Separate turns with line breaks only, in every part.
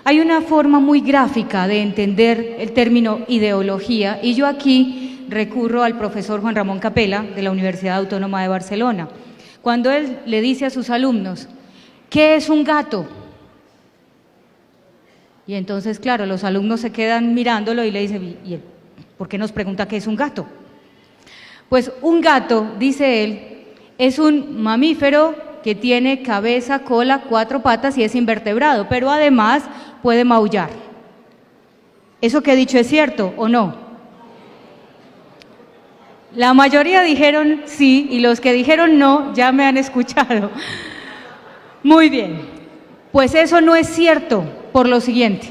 Hay una forma muy gráfica de entender el término ideología y yo aquí recurro al profesor Juan Ramón Capella de la Universidad Autónoma de Barcelona, cuando él le dice a sus alumnos, ¿qué es un gato? Y entonces, claro, los alumnos se quedan mirándolo y le dicen, ¿y él, por qué nos pregunta qué es un gato? Pues un gato, dice él, es un mamífero que tiene cabeza, cola, 4 patas y es invertebrado, pero además puede maullar. ¿Eso que he dicho es cierto o no? La mayoría dijeron sí y los que dijeron no ya me han escuchado. Muy bien, pues eso no es cierto por lo siguiente.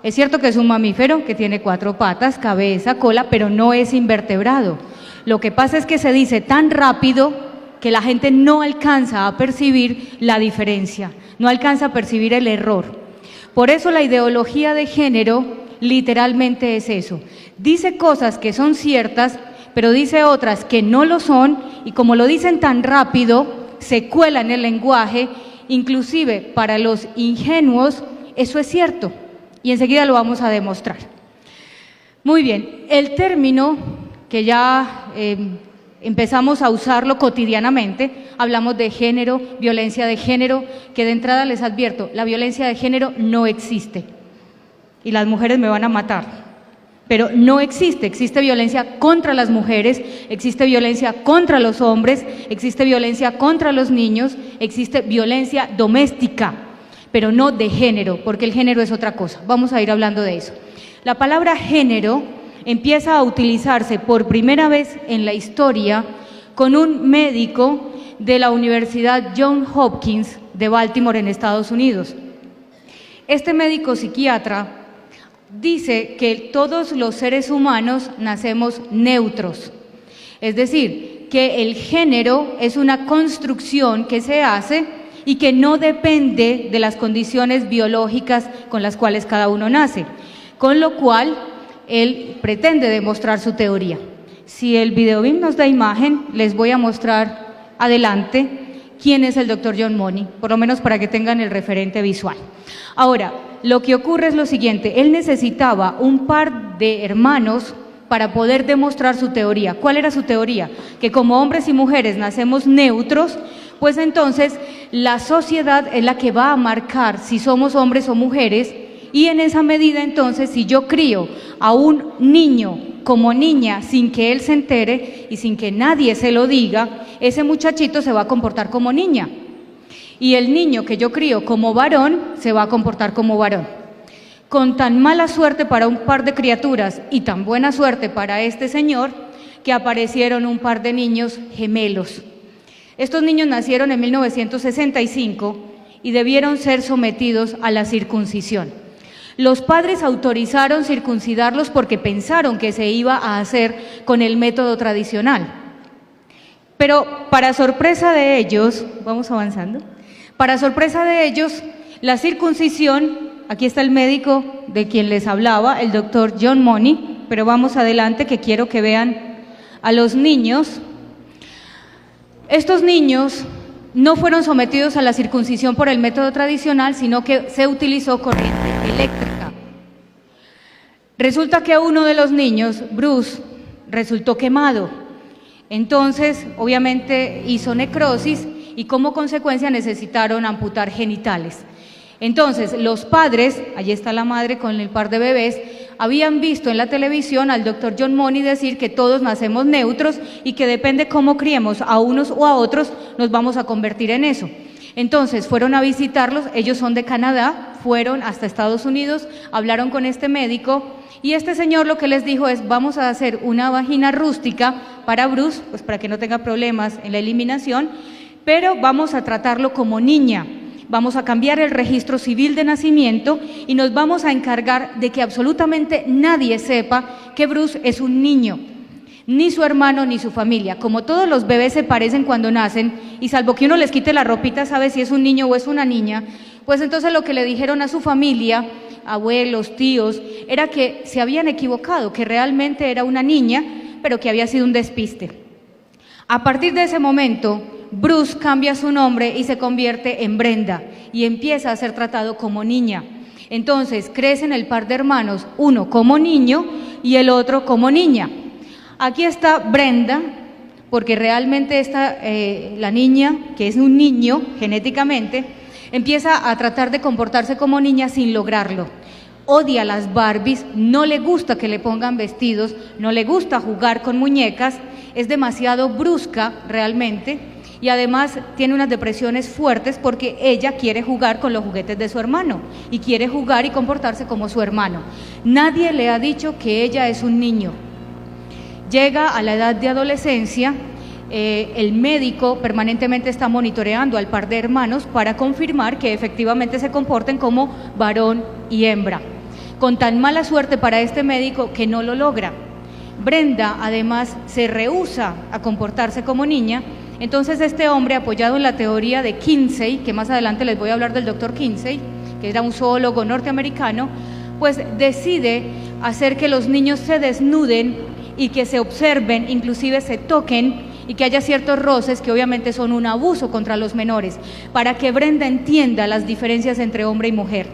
Es cierto que es un mamífero que tiene 4 patas, cabeza, cola, pero no es invertebrado. Lo que pasa es que se dice tan rápido que la gente no alcanza a percibir la diferencia, no alcanza a percibir el error. Por eso la ideología de género literalmente es eso. Dice cosas que son ciertas, pero dice otras que no lo son, y como lo dicen tan rápido, se cuela en el lenguaje, inclusive para los ingenuos, eso es cierto, y enseguida lo vamos a demostrar. Muy bien, el término que ya empezamos a usarlo cotidianamente, hablamos de género, violencia de género, que de entrada les advierto, la violencia de género no existe, y las mujeres me van a matar, pero no existe. Existe violencia contra las mujeres, existe violencia contra los hombres, existe violencia contra los niños, existe violencia doméstica, pero no de género, porque el género es otra cosa. Vamos a ir hablando de eso. La palabra género empieza a utilizarse por primera vez en la historia con un médico de la Universidad Johns Hopkins de Baltimore en Estados Unidos. Este médico psiquiatra dice que todos los seres humanos nacemos neutros, es decir, que el género es una construcción que se hace y que no depende de las condiciones biológicas con las cuales cada uno nace, con lo cual él pretende demostrar su teoría. Si el videobim nos da imagen, les voy a mostrar adelante quién es el doctor John Money, por lo menos para que tengan el referente visual. Ahora, lo que ocurre es lo siguiente, él necesitaba un par de hermanos para poder demostrar su teoría. ¿Cuál era su teoría? Que como hombres y mujeres nacemos neutros, pues entonces la sociedad es la que va a marcar si somos hombres o mujeres, y en esa medida entonces si yo crío a un niño como niña sin que él se entere y sin que nadie se lo diga, ese muchachito se va a comportar como niña. Y el niño que yo crío como varón se va a comportar como varón. Con tan mala suerte para un par de criaturas y tan buena suerte para este señor, que aparecieron un par de niños gemelos. Estos niños nacieron en 1965 y debieron ser sometidos a la circuncisión. Los padres autorizaron circuncidarlos porque pensaron que se iba a hacer con el método tradicional. Pero para sorpresa de ellos, vamos avanzando, para sorpresa de ellos, la circuncisión, aquí está el médico de quien les hablaba, el doctor John Money, pero vamos adelante que quiero que vean a los niños. Estos niños no fueron sometidos a la circuncisión por el método tradicional, sino que se utilizó corriente eléctrica. Resulta que uno de los niños, Bruce, resultó quemado. Entonces, obviamente hizo necrosis y como consecuencia necesitaron amputar genitales. Entonces, los padres, allí está la madre con el par de bebés, habían visto en la televisión al doctor John Money decir que todos nacemos neutros y que depende cómo criemos a unos o a otros, nos vamos a convertir en eso. Entonces, fueron a visitarlos, ellos son de Canadá, fueron hasta Estados Unidos, hablaron con este médico y este señor lo que les dijo es, vamos a hacer una vagina rústica para Bruce, pues para que no tenga problemas en la eliminación, pero vamos a tratarlo como niña. Vamos a cambiar el registro civil de nacimiento y nos vamos a encargar de que absolutamente nadie sepa que Bruce es un niño, ni su hermano ni su familia. Como todos los bebés se parecen cuando nacen, y salvo que uno les quite la ropita, sabe si es un niño o es una niña, pues entonces lo que le dijeron a su familia, abuelos, tíos, era que se habían equivocado, que realmente era una niña, pero que había sido un despiste. A partir de ese momento, Bruce cambia su nombre y se convierte en Brenda y empieza a ser tratado como niña. Entonces crecen el par de hermanos, uno como niño y el otro como niña. Aquí está Brenda, porque realmente la niña, que es un niño genéticamente, empieza a tratar de comportarse como niña sin lograrlo. Odia las Barbies, no le gusta que le pongan vestidos, no le gusta jugar con muñecas, es demasiado brusca realmente y además tiene unas depresiones fuertes porque ella quiere jugar con los juguetes de su hermano y quiere jugar y comportarse como su hermano. Nadie le ha dicho que ella es un niño. Llega a la edad de adolescencia, el médico permanentemente está monitoreando al par de hermanos para confirmar que efectivamente se comporten como varón y hembra. Con tan mala suerte para este médico que no lo logra. Brenda además se rehúsa a comportarse como niña, entonces este hombre, apoyado en la teoría de Kinsey, que más adelante les voy a hablar del doctor Kinsey, que era un zoólogo norteamericano, pues decide hacer que los niños se desnuden y que se observen, inclusive se toquen y que haya ciertos roces que obviamente son un abuso contra los menores, para que Brenda entienda las diferencias entre hombre y mujer.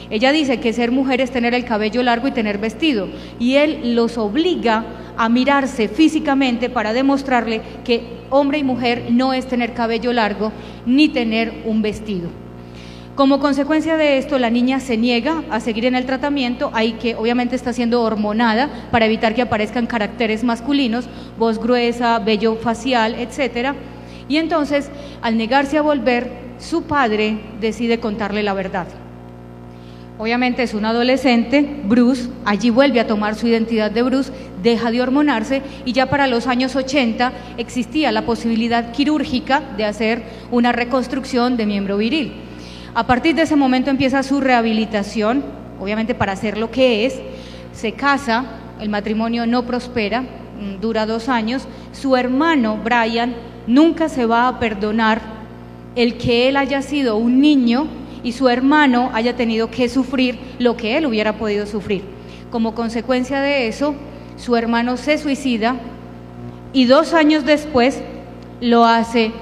Ella dice que ser mujer es tener el cabello largo y tener vestido, y él los obliga a mirarse físicamente para demostrarle que hombre y mujer no es tener cabello largo ni tener un vestido. Como consecuencia de esto, la niña se niega a seguir en el tratamiento, ahí que obviamente está siendo hormonada para evitar que aparezcan caracteres masculinos, voz gruesa, vello facial, etcétera. Y entonces, al negarse a volver, su padre decide contarle la verdad. Obviamente es un adolescente, Bruce, allí vuelve a tomar su identidad de Bruce, deja de hormonarse y ya para los años 80 existía la posibilidad quirúrgica de hacer una reconstrucción de miembro viril. A partir de ese momento empieza su rehabilitación, obviamente para ser lo que es, se casa, el matrimonio no prospera, dura 2 años, su hermano Brian nunca se va a perdonar el que él haya sido un niño y su hermano haya tenido que sufrir lo que él hubiera podido sufrir. Como consecuencia de eso, su hermano se suicida y 2 años después lo hace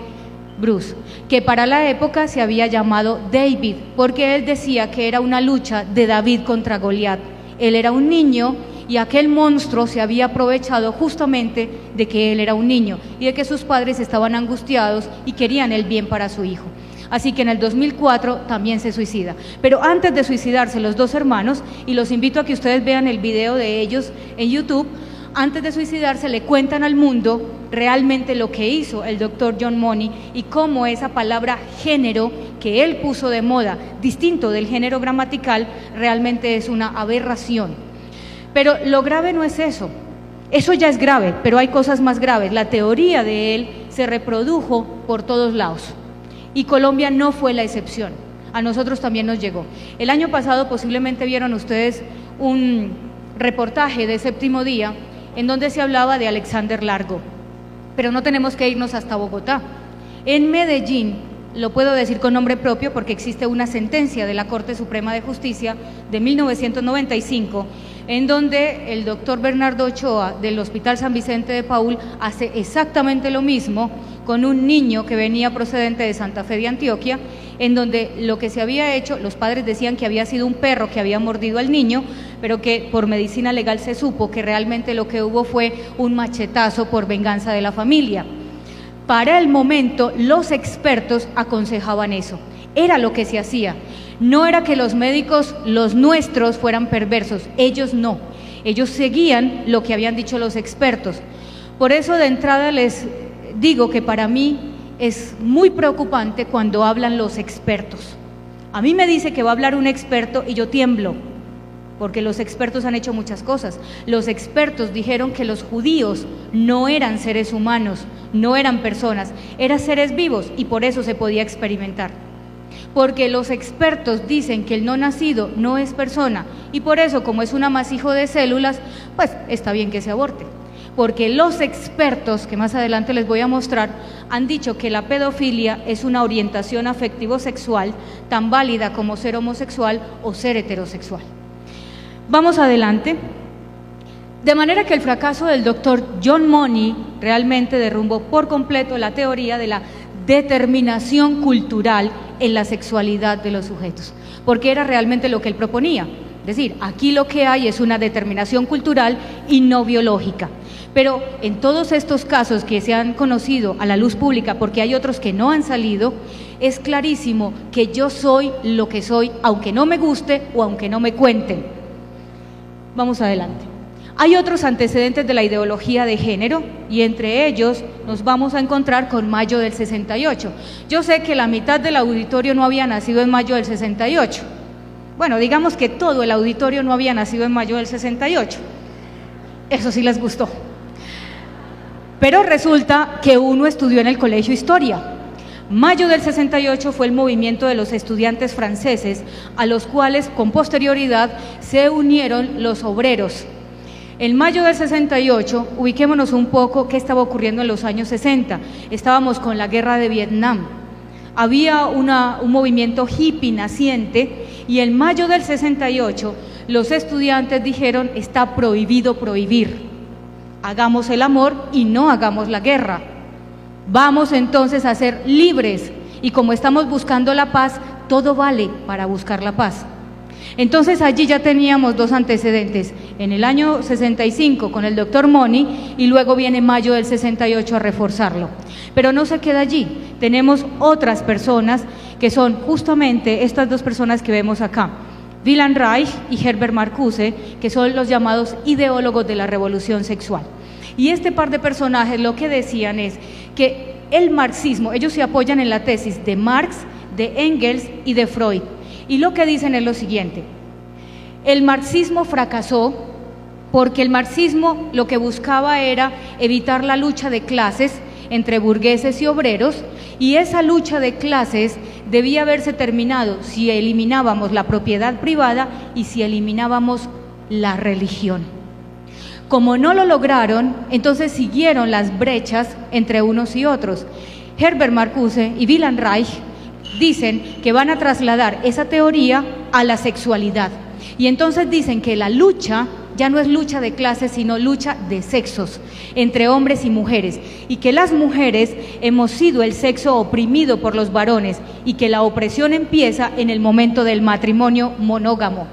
Bruce, que para la época se había llamado David, porque él decía que era una lucha de David contra Goliat. Él era un niño y aquel monstruo se había aprovechado justamente de que él era un niño y de que sus padres estaban angustiados y querían el bien para su hijo. Así que en el 2004 también se suicida. Pero antes de suicidarse los 2 hermanos, y los invito a que ustedes vean el video de ellos en YouTube, antes de suicidarse le cuentan al mundo realmente lo que hizo el doctor John Money y cómo esa palabra género que él puso de moda, distinto del género gramatical, realmente es una aberración. Pero lo grave no es eso. Eso ya es grave, pero hay cosas más graves. La teoría de él se reprodujo por todos lados. Y Colombia no fue la excepción, a nosotros también nos llegó. El año pasado posiblemente vieron ustedes un reportaje de Séptimo Día en donde se hablaba de Alexander Largo, pero no tenemos que irnos hasta Bogotá. En Medellín, lo puedo decir con nombre propio porque existe una sentencia de la Corte Suprema de Justicia de 1995, en donde el doctor Bernardo Ochoa del Hospital San Vicente de Paúl hace exactamente lo mismo con un niño que venía procedente de Santa Fe de Antioquia, en donde lo que se había hecho, los padres decían que había sido un perro que había mordido al niño, pero que por medicina legal se supo que realmente lo que hubo fue un machetazo por venganza de la familia. Para el momento, los expertos aconsejaban eso, era lo que se hacía. No era que los médicos, los nuestros, fueran perversos, ellos no, ellos seguían lo que habían dicho los expertos. Por eso de entrada les digo que para mí es muy preocupante cuando hablan los expertos. A mí me dice que va a hablar un experto y yo tiemblo, porque los expertos han hecho muchas cosas. Los expertos dijeron que los judíos no eran seres humanos, no eran personas, eran seres vivos y por eso se podía experimentar. Porque los expertos dicen que el no nacido no es persona y por eso, como es un amasijo de células, pues está bien que se aborte. Porque los expertos, que más adelante les voy a mostrar, han dicho que la pedofilia es una orientación afectivo-sexual tan válida como ser homosexual o ser heterosexual. Vamos adelante. De manera que el fracaso del doctor John Money realmente derrumbó por completo la teoría de la determinación cultural en la sexualidad de los sujetos. porque era realmente lo que él proponía. Es decir, aquí lo que hay es una determinación cultural y no biológica. Pero en todos estos casos que se han conocido a la luz pública, porque hay otros que no han salido, es clarísimo que yo soy lo que soy, aunque no me guste o aunque no me cuenten. Vamos adelante. Hay otros antecedentes de la ideología de género y entre ellos nos vamos a encontrar con mayo del 68. Yo sé que la mitad del auditorio no había nacido en mayo del 68. Bueno, digamos que todo el auditorio no había nacido en mayo del 68. Eso sí les gustó. Pero resulta que uno estudió en el colegio Historia. Mayo del 68 fue el movimiento de los estudiantes franceses, a los cuales con posterioridad se unieron los obreros. En mayo del 68, ubiquémonos un poco qué estaba ocurriendo en los años 60. Estábamos con la guerra de Vietnam. Había un movimiento hippie naciente y en mayo del 68 los estudiantes dijeron: está prohibido prohibir. Hagamos el amor y no hagamos la guerra. Vamos entonces a ser libres y como estamos buscando la paz, todo vale para buscar la paz. Entonces allí ya teníamos dos antecedentes, en el año 65 con el doctor Moni y luego viene mayo del 68 a reforzarlo. Pero no se queda allí, tenemos otras personas que son justamente estas dos personas que vemos acá, Wilhelm Reich y Herbert Marcuse, que son los llamados ideólogos de la revolución sexual. Y este par de personajes lo que decían es que el marxismo, ellos se apoyan en la tesis de Marx, de Engels y de Freud. Y lo que dicen es lo siguiente: el marxismo fracasó porque el marxismo lo que buscaba era evitar la lucha de clases entre burgueses y obreros, y esa lucha de clases debía haberse terminado si eliminábamos la propiedad privada y si eliminábamos la religión. Como no lo lograron, entonces siguieron las brechas entre unos y otros. Herbert Marcuse y Wilhelm Reich dicen que van a trasladar esa teoría a la sexualidad. Y entonces dicen que la lucha ya no es lucha de clases, sino lucha de sexos, entre hombres y mujeres. Y que las mujeres hemos sido el sexo oprimido por los varones y que la opresión empieza en el momento del matrimonio monógamo.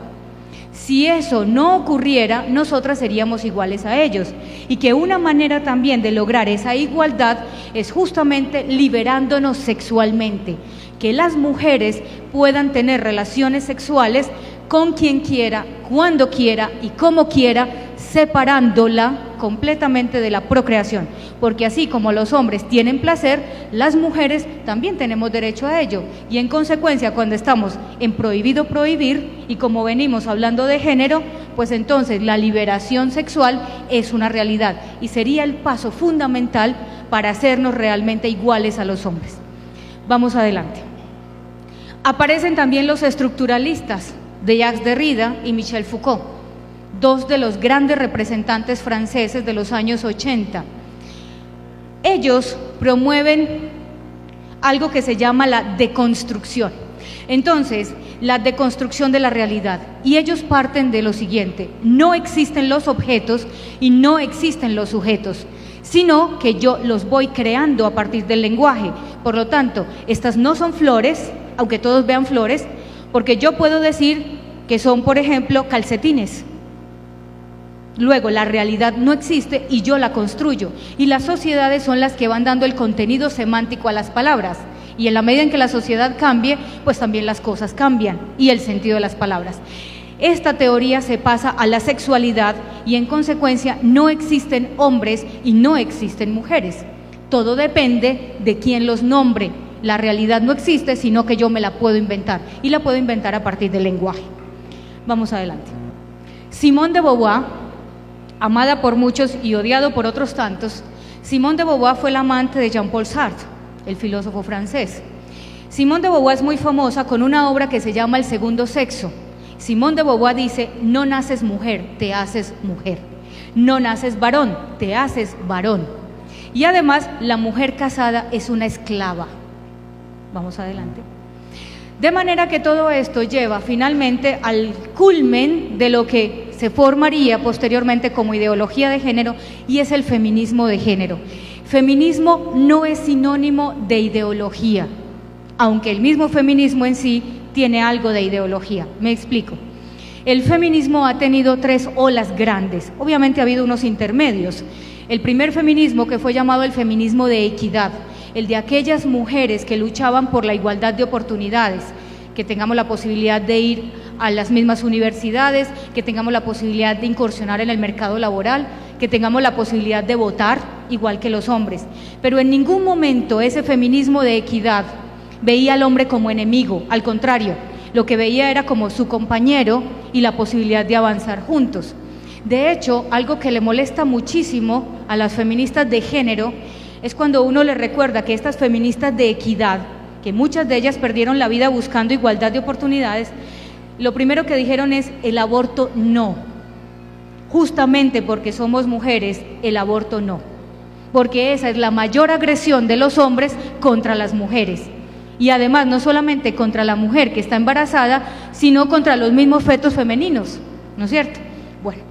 Si eso no ocurriera, nosotras seríamos iguales a ellos. Y que una manera también de lograr esa igualdad es justamente liberándonos sexualmente. Que las mujeres puedan tener relaciones sexuales con quien quiera, cuando quiera y como quiera, separándola completamente de la procreación, porque así como los hombres tienen placer, las mujeres también tenemos derecho a ello, y en consecuencia cuando estamos en prohibido prohibir, y como venimos hablando de género, pues entonces la liberación sexual es una realidad, y sería el paso fundamental para hacernos realmente iguales a los hombres. Vamos adelante. Aparecen también los estructuralistas, de Jacques Derrida y Michel Foucault, dos de los grandes representantes franceses de los años 80. Ellos promueven algo que se llama la deconstrucción. Entonces, la deconstrucción de la realidad. Y ellos parten de lo siguiente: no existen los objetos y no existen los sujetos, sino que yo los voy creando a partir del lenguaje. Por lo tanto, estas no son flores, aunque todos vean flores, porque yo puedo decir que son, por ejemplo, calcetines. Luego, la realidad no existe y yo la construyo. Y las sociedades son las que van dando el contenido semántico a las palabras. Y en la medida en que la sociedad cambie, pues también las cosas cambian y el sentido de las palabras. Esta teoría se pasa a la sexualidad y en consecuencia no existen hombres y no existen mujeres. Todo depende de quién los nombre. La realidad no existe, sino que yo me la puedo inventar, y la puedo inventar a partir del lenguaje. Vamos adelante. Simone de Beauvoir, amada por muchos y odiado por otros tantos, Simone de Beauvoir fue la amante de Jean-Paul Sartre, el filósofo francés. Simone de Beauvoir es muy famosa con una obra que se llama El segundo sexo. Simone de Beauvoir dice: no naces mujer, te haces mujer. No naces varón, te haces varón. Y además, la mujer casada es una esclava. Vamos adelante. De manera que todo esto lleva finalmente al culmen de lo que se formaría posteriormente como ideología de género, y es el feminismo de género. Feminismo no es sinónimo de ideología, aunque el mismo feminismo en sí tiene algo de ideología. Me explico. El feminismo ha tenido 3 olas grandes, obviamente ha habido unos intermedios. El primer feminismo, que fue llamado el feminismo de equidad, el de aquellas mujeres que luchaban por la igualdad de oportunidades, que tengamos la posibilidad de ir a las mismas universidades, que tengamos la posibilidad de incursionar en el mercado laboral, que tengamos la posibilidad de votar igual que los hombres. Pero en ningún momento ese feminismo de equidad veía al hombre como enemigo, al contrario, lo que veía era como su compañero y la posibilidad de avanzar juntos. De hecho, algo que le molesta muchísimo a las feministas de género es cuando uno les recuerda que estas feministas de equidad, que muchas de ellas perdieron la vida buscando igualdad de oportunidades, lo primero que dijeron es el aborto no. Justamente porque somos mujeres, el aborto no. Porque esa es la mayor agresión de los hombres contra las mujeres. Y además no solamente contra la mujer que está embarazada, sino contra los mismos fetos femeninos, ¿no es cierto? Bueno,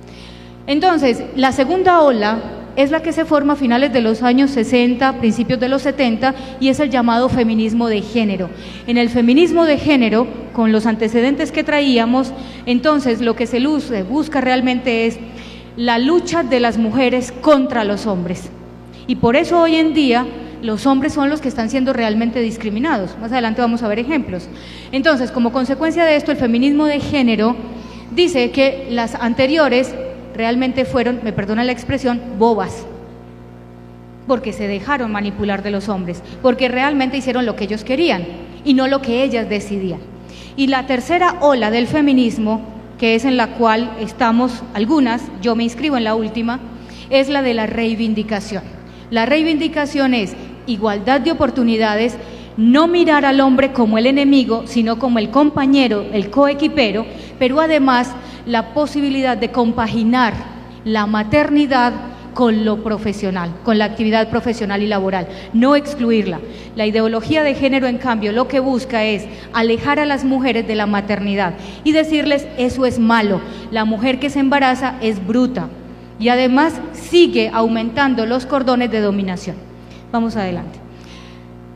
entonces la segunda ola es la que se forma a finales de los años 60, principios de los 70, y es el llamado feminismo de género. En el feminismo de género, con los antecedentes que traíamos, entonces lo que se busca realmente es la lucha de las mujeres contra los hombres. Y por eso hoy en día los hombres son los que están siendo realmente discriminados. Más adelante vamos a ver ejemplos. Entonces, como consecuencia de esto, el feminismo de género dice que las anteriores realmente fueron, me perdonan la expresión, bobas, porque se dejaron manipular de los hombres, porque realmente hicieron lo que ellos querían y no lo que ellas decidían. Y la tercera ola del feminismo, que es en la cual estamos algunas, yo me inscribo en la última, es la de la reivindicación. La reivindicación es igualdad de oportunidades, no mirar al hombre como el enemigo, sino como el compañero, el coequipero, pero además la posibilidad de compaginar la maternidad con lo profesional, con la actividad profesional y laboral, no excluirla. La ideología de género, en cambio, lo que busca es alejar a las mujeres de la maternidad y decirles eso es malo, la mujer que se embaraza es bruta y además sigue aumentando los cordones de dominación. Vamos adelante.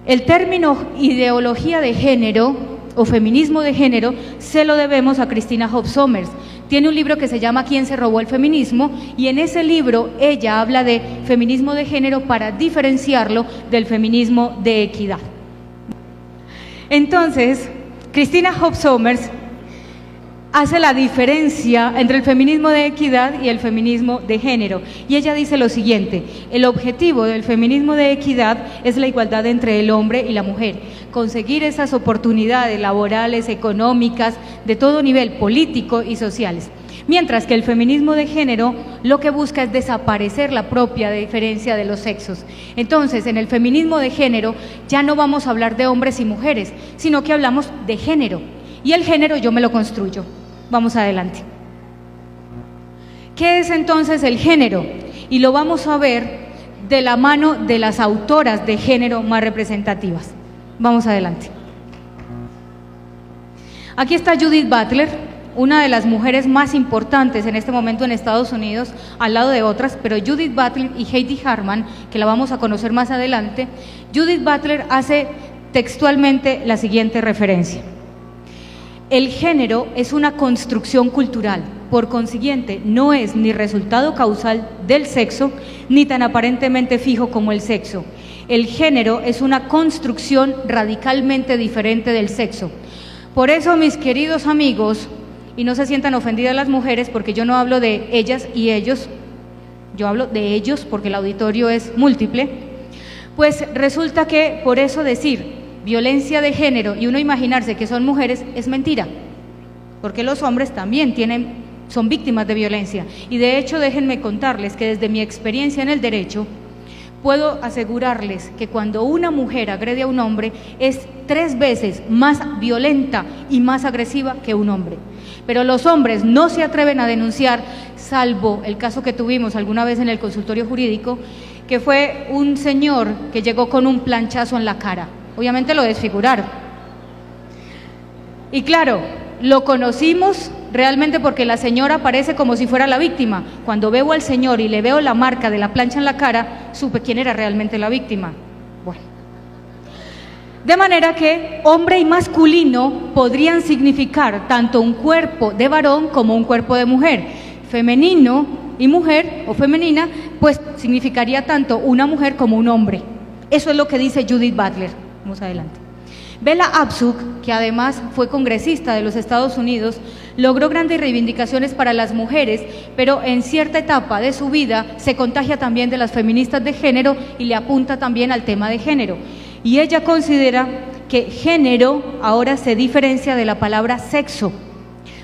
El término ideología de género o feminismo de género se lo debemos a Christina Hobbs Sommers. Tiene un libro que se llama ¿Quién se robó el feminismo? Y en ese libro ella habla de feminismo de género para diferenciarlo del feminismo de equidad. Entonces, Christina Hobbs Sommers hace la diferencia entre el feminismo de equidad y el feminismo de género. Y ella dice lo siguiente: el objetivo del feminismo de equidad es la igualdad entre el hombre y la mujer, conseguir esas oportunidades laborales, económicas, de todo nivel, político y sociales. Mientras que el feminismo de género lo que busca es desaparecer la propia diferencia de los sexos. Entonces, en el feminismo de género ya no vamos a hablar de hombres y mujeres, sino que hablamos de género. Y el género yo me lo construyo. Vamos adelante. ¿Qué es entonces el género? Y lo vamos a ver de la mano de las autoras de género más representativas. Vamos adelante. Aquí está Judith Butler, una de las mujeres más importantes en este momento en Estados Unidos, al lado de otras, pero Judith Butler y Heidi Harman, que la vamos a conocer más adelante. Judith Butler hace textualmente la siguiente referencia: el género es una construcción cultural, por consiguiente no es ni resultado causal del sexo, ni tan aparentemente fijo como el sexo. El género es una construcción radicalmente diferente del sexo. Por eso, mis queridos amigos, y no se sientan ofendidas las mujeres, porque yo no hablo de ellas y ellos, yo hablo de ellos porque el auditorio es múltiple, pues resulta que por eso decir violencia de género y uno imaginarse que son mujeres es mentira, porque los hombres también son víctimas de violencia. Y de hecho, déjenme contarles que desde mi experiencia en el derecho puedo asegurarles que cuando una mujer agrede a un hombre es 3 veces más violenta y más agresiva que un hombre. Pero los hombres no se atreven a denunciar, salvo el caso que tuvimos alguna vez en el consultorio jurídico, que fue un señor que llegó con un planchazo en la cara. Obviamente lo desfiguraron. Y claro, lo conocimos realmente porque la señora parece como si fuera la víctima. Cuando veo al señor y le veo la marca de la plancha en la cara, supe quién era realmente la víctima. Bueno, De manera que hombre y masculino podrían significar tanto un cuerpo de varón como un cuerpo de mujer. Femenino y mujer o femenina, pues significaría tanto una mujer como un hombre. Eso es lo que dice Judith Butler. Vamos adelante. Bella Abzug, que además fue congresista de los Estados Unidos, logró grandes reivindicaciones para las mujeres, pero en cierta etapa de su vida se contagia también de las feministas de género y le apunta también al tema de género. Y ella considera que género ahora se diferencia de la palabra sexo,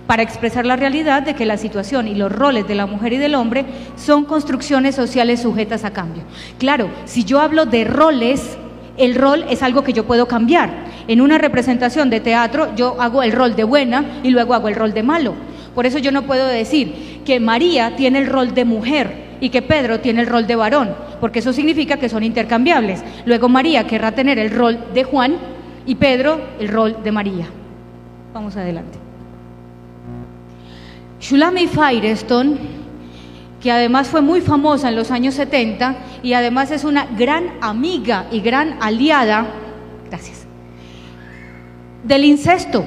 para expresar la realidad de que la situación y los roles de la mujer y del hombre son construcciones sociales sujetas a cambio. Claro, si yo hablo de roles, el rol es algo que yo puedo cambiar. En una representación de teatro yo hago el rol de buena y luego hago el rol de malo. Por eso yo no puedo decir que María tiene el rol de mujer y que Pedro tiene el rol de varón, porque eso significa que son intercambiables. Luego María querrá tener el rol de Juan y Pedro el rol de María. Vamos adelante. Shulamit Firestone, que además fue muy famosa en los años 70 y además es una gran amiga y gran aliada, gracias, del incesto.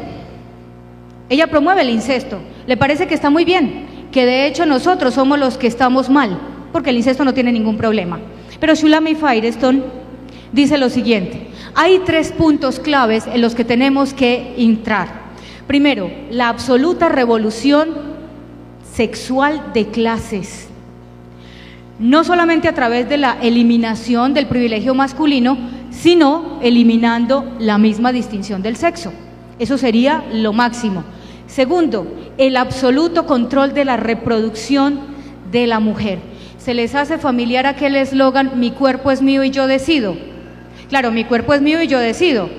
Ella promueve el incesto, le parece que está muy bien, que de hecho nosotros somos los que estamos mal, porque el incesto no tiene ningún problema. Pero Shulamit Firestone dice lo siguiente: hay 3 puntos claves en los que tenemos que entrar. Primero, la absoluta revolución sexual de clases, no solamente a través de la eliminación del privilegio masculino, sino eliminando la misma distinción del sexo. Eso sería lo máximo. Segundo, el absoluto control de la reproducción de la mujer. ¿Se les hace familiar aquel eslogan, mi cuerpo es mío y yo decido? Claro, mi cuerpo es mío y yo decido.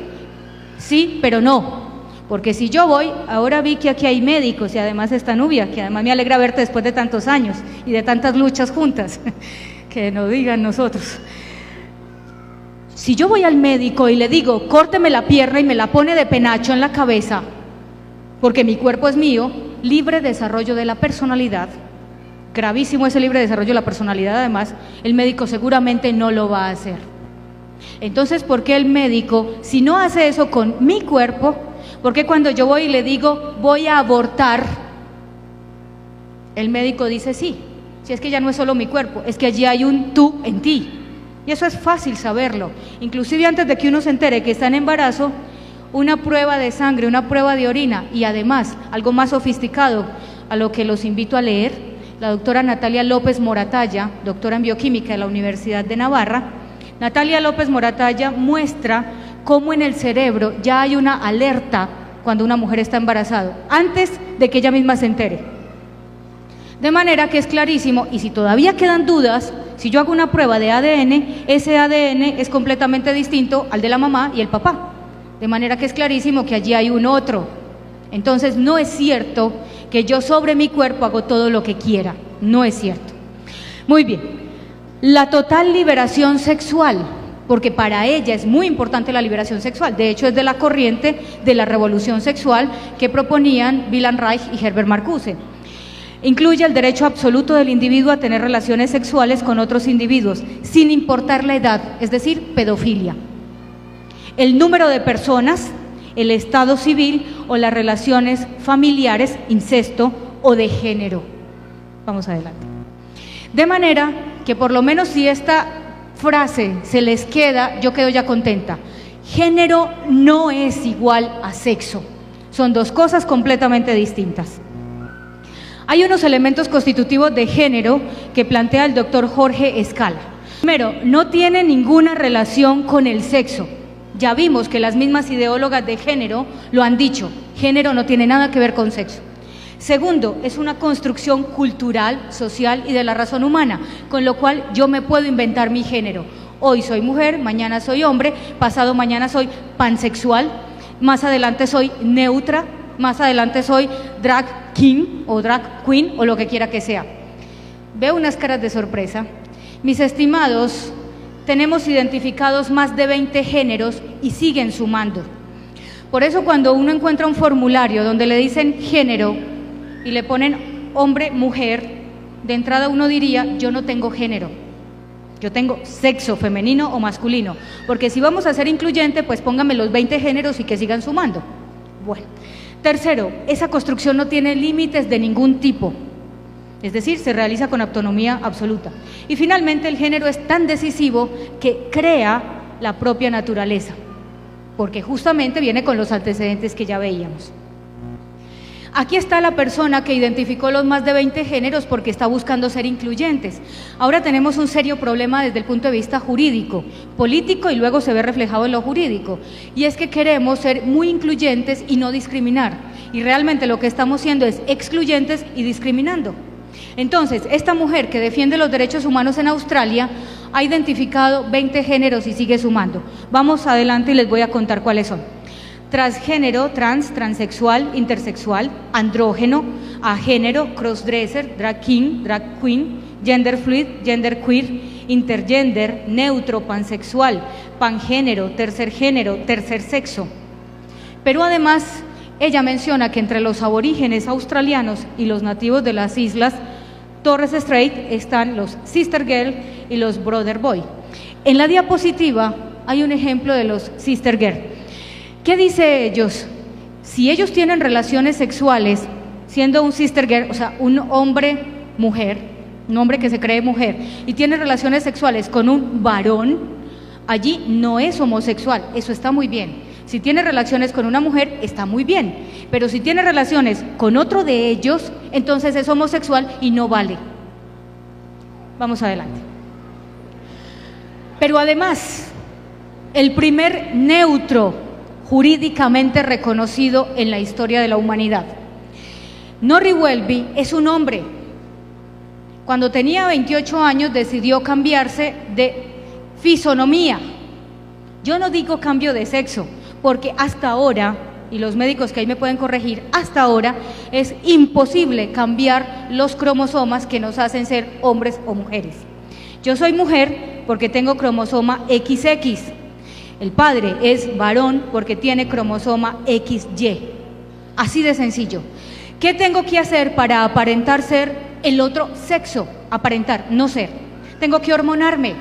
Sí, pero no. Porque si yo voy, ahora vi que aquí hay médicos y además está Nubia, que además me alegra verte después de tantos años y de tantas luchas juntas, que no digan nosotros. Si yo voy al médico y le digo, córteme la pierna y me la pone de penacho en la cabeza, porque mi cuerpo es mío, libre desarrollo de la personalidad, gravísimo ese libre desarrollo de la personalidad, además, el médico seguramente no lo va a hacer. Entonces, ¿por qué el médico, si no hace eso con mi cuerpo, por qué cuando yo voy y le digo, voy a abortar, el médico dice sí? Si es que ya no es solo mi cuerpo, es que allí hay un tú en ti. Y eso es fácil saberlo. Inclusive antes de que uno se entere que está en embarazo, una prueba de sangre, una prueba de orina y además algo más sofisticado a lo que los invito a leer, la doctora Natalia López Moratalla, doctora en bioquímica de la Universidad de Navarra. Natalia López Moratalla muestra cómo en el cerebro ya hay una alerta cuando una mujer está embarazada, antes de que ella misma se entere. De manera que es clarísimo, y si todavía quedan dudas, si yo hago una prueba de ADN, ese ADN es completamente distinto al de la mamá y el papá. De manera que es clarísimo que allí hay un otro. Entonces no es cierto que yo sobre mi cuerpo hago todo lo que quiera, no es cierto. Muy bien, la total liberación sexual, porque para ella es muy importante la liberación sexual, de hecho es de la corriente de la revolución sexual que proponían Wilhelm Reich y Herbert Marcuse. Incluye el derecho absoluto del individuo a tener relaciones sexuales con otros individuos, sin importar la edad, es decir, pedofilia, el número de personas, el estado civil o las relaciones familiares, incesto o de género. Vamos adelante. De manera que por lo menos si esta frase se les queda, yo quedo ya contenta. Género no es igual a sexo, son 2 cosas completamente distintas. Hay unos elementos constitutivos de género que plantea el doctor Jorge Escala. Primero, no tiene ninguna relación con el sexo. Ya vimos que las mismas ideólogas de género lo han dicho, género no tiene nada que ver con sexo. Segundo, es una construcción cultural, social y de la razón humana, con lo cual yo me puedo inventar mi género. Hoy soy mujer, mañana soy hombre, pasado mañana soy pansexual, más adelante soy neutra, más adelante soy drag king o drag queen o lo que quiera que sea. Veo unas caras de sorpresa. Mis estimados, tenemos identificados más de 20 géneros y siguen sumando. Por eso cuando uno encuentra un formulario donde le dicen género y le ponen hombre, mujer, de entrada uno diría, yo no tengo género. Yo tengo sexo femenino o masculino, porque si vamos a ser incluyente, pues pónganme los 20 géneros y que sigan sumando. Bueno, tercero, esa construcción no tiene límites de ningún tipo, es decir, se realiza con autonomía absoluta. Y finalmente, el género es tan decisivo que crea la propia naturaleza, porque justamente viene con los antecedentes que ya veíamos. Aquí está la persona que identificó los más de 20 géneros porque está buscando ser incluyentes. Ahora tenemos un serio problema desde el punto de vista jurídico, político y luego se ve reflejado en lo jurídico. Y es que queremos ser muy incluyentes y no discriminar. Y realmente lo que estamos siendo es excluyentes y discriminando. Entonces, esta mujer que defiende los derechos humanos en Australia ha identificado 20 géneros y sigue sumando. Vamos adelante y les voy a contar cuáles son. Transgénero, transexual, intersexual, andrógeno, agénero, crossdresser, drag king, drag queen, gender fluid, gender queer, intergender, neutro, pansexual, pangénero, tercer sexo. Pero además, ella menciona que entre los aborígenes australianos y los nativos de las islas Torres Strait están los sister girl y los brother boy. En la diapositiva hay un ejemplo de los sister girl. ¿Qué dice ellos? Si ellos tienen relaciones sexuales, siendo un sister girl, o sea, un hombre-mujer, un hombre que se cree mujer, y tiene relaciones sexuales con un varón, allí no es homosexual, eso está muy bien. Si tiene relaciones con una mujer, está muy bien, pero si tiene relaciones con otro de ellos, entonces es homosexual y no vale. Vamos adelante. Pero además, el primer neutro jurídicamente reconocido en la historia de la humanidad. Norrie Welby es un hombre. Cuando tenía 28 años decidió cambiarse de fisonomía. Yo no digo cambio de sexo, porque hasta ahora, y los médicos que ahí me pueden corregir, hasta ahora es imposible cambiar los cromosomas que nos hacen ser hombres o mujeres. Yo soy mujer porque tengo cromosoma XX. El padre es varón porque tiene cromosoma XY. Así de sencillo. ¿Qué tengo que hacer para aparentar ser el otro sexo? Aparentar, no ser. Tengo que hormonarme,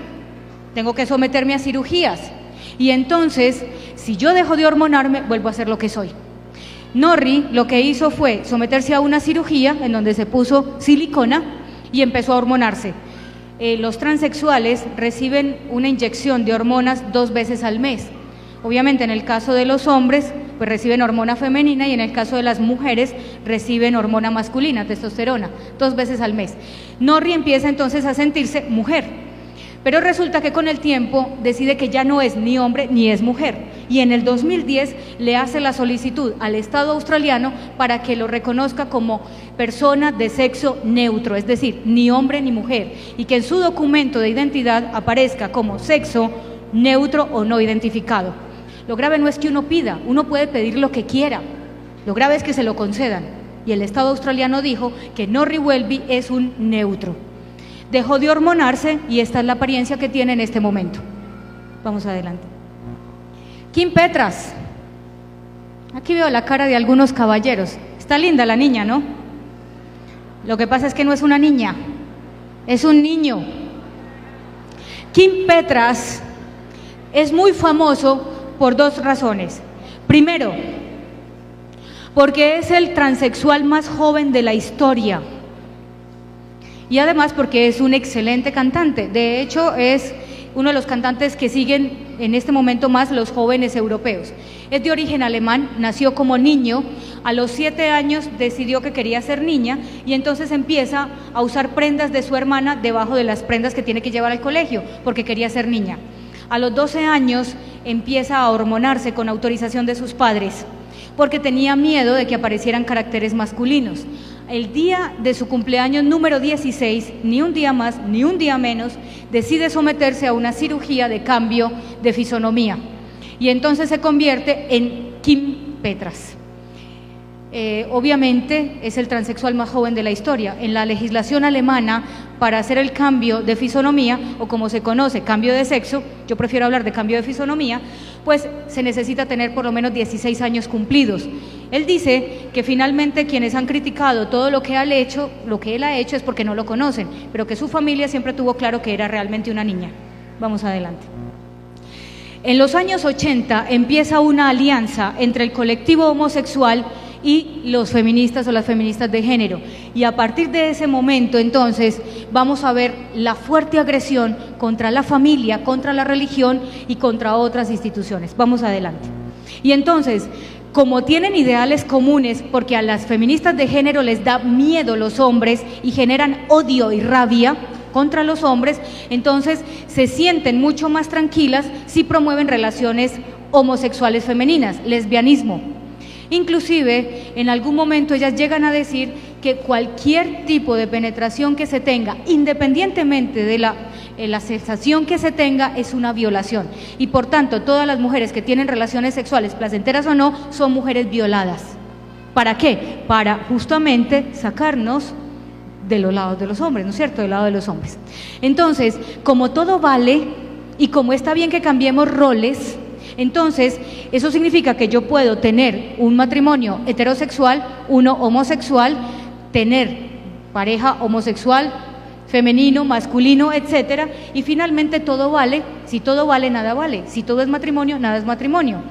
tengo que someterme a cirugías. Y entonces, si yo dejo de hormonarme, vuelvo a ser lo que soy. Norrie lo que hizo fue someterse a una cirugía en donde se puso silicona y empezó a hormonarse. Los transexuales reciben una inyección de hormonas 2 veces al mes. Obviamente en el caso de los hombres, pues reciben hormona femenina y en el caso de las mujeres reciben hormona masculina, testosterona, 2 veces al mes. Norrie empieza entonces a sentirse mujer, pero resulta que con el tiempo decide que ya no es ni hombre ni es mujer y en el 2010 le hace la solicitud al Estado australiano para que lo reconozca como persona de sexo neutro, es decir, ni hombre ni mujer, y que en su documento de identidad aparezca como sexo neutro o no identificado. Lo grave no es que uno pida, uno puede pedir lo que quiera, lo grave es que se lo concedan, y el Estado australiano dijo que Norrie Welby es un neutro. Dejó de hormonarse y esta es la apariencia que tiene en este momento. Vamos adelante. Kim Petras. Aquí veo la cara de algunos caballeros. Está linda la niña, ¿no? Lo que pasa es que no es una niña, es un niño. Kim Petras es muy famoso por 2 razones. Primero, porque es el transexual más joven de la historia. Y además porque es un excelente cantante. De hecho, es uno de los cantantes que siguen en este momento más los jóvenes europeos. Es de origen alemán, nació como niño, a los 7 años decidió que quería ser niña y entonces empieza a usar prendas de su hermana debajo de las prendas que tiene que llevar al colegio, porque quería ser niña. A los 12 años empieza a hormonarse con autorización de sus padres, porque tenía miedo de que aparecieran caracteres masculinos. El día de su cumpleaños número 16, ni un día más ni un día menos, decide someterse a una cirugía de cambio de fisonomía y entonces se convierte en Kim Petras. Obviamente es el transexual más joven de la historia. En la legislación alemana, para hacer el cambio de fisonomía, o como se conoce, cambio de sexo, yo prefiero hablar de cambio de fisonomía, pues se necesita tener por lo menos 16 años cumplidos. Él dice que finalmente quienes han criticado todo lo que él ha hecho es porque no lo conocen, pero que su familia siempre tuvo claro que era realmente una niña. Vamos adelante. En los años 80 empieza una alianza entre el colectivo homosexual y los feministas o las feministas de género, y a partir de ese momento entonces vamos a ver la fuerte agresión contra la familia, contra la religión y contra otras instituciones. Vamos adelante. Y entonces, como tienen ideales comunes, porque a las feministas de género les da miedo los hombres y generan odio y rabia contra los hombres, entonces se sienten mucho más tranquilas si promueven relaciones homosexuales femeninas, lesbianismo. Inclusive, en algún momento ellas llegan a decir que cualquier tipo de penetración que se tenga, independientemente de la sensación que se tenga, es una violación. Y por tanto, todas las mujeres que tienen relaciones sexuales, placenteras o no, son mujeres violadas. ¿Para qué? Para justamente sacarnos de los lados de los hombres, ¿no es cierto? Del lado de los hombres. Entonces, como todo vale y como está bien que cambiemos roles, entonces eso significa que yo puedo tener un matrimonio heterosexual, uno homosexual, tener pareja homosexual, femenino, masculino, etcétera, y finalmente todo vale. Si todo vale, nada vale. Si todo es matrimonio, nada es matrimonio.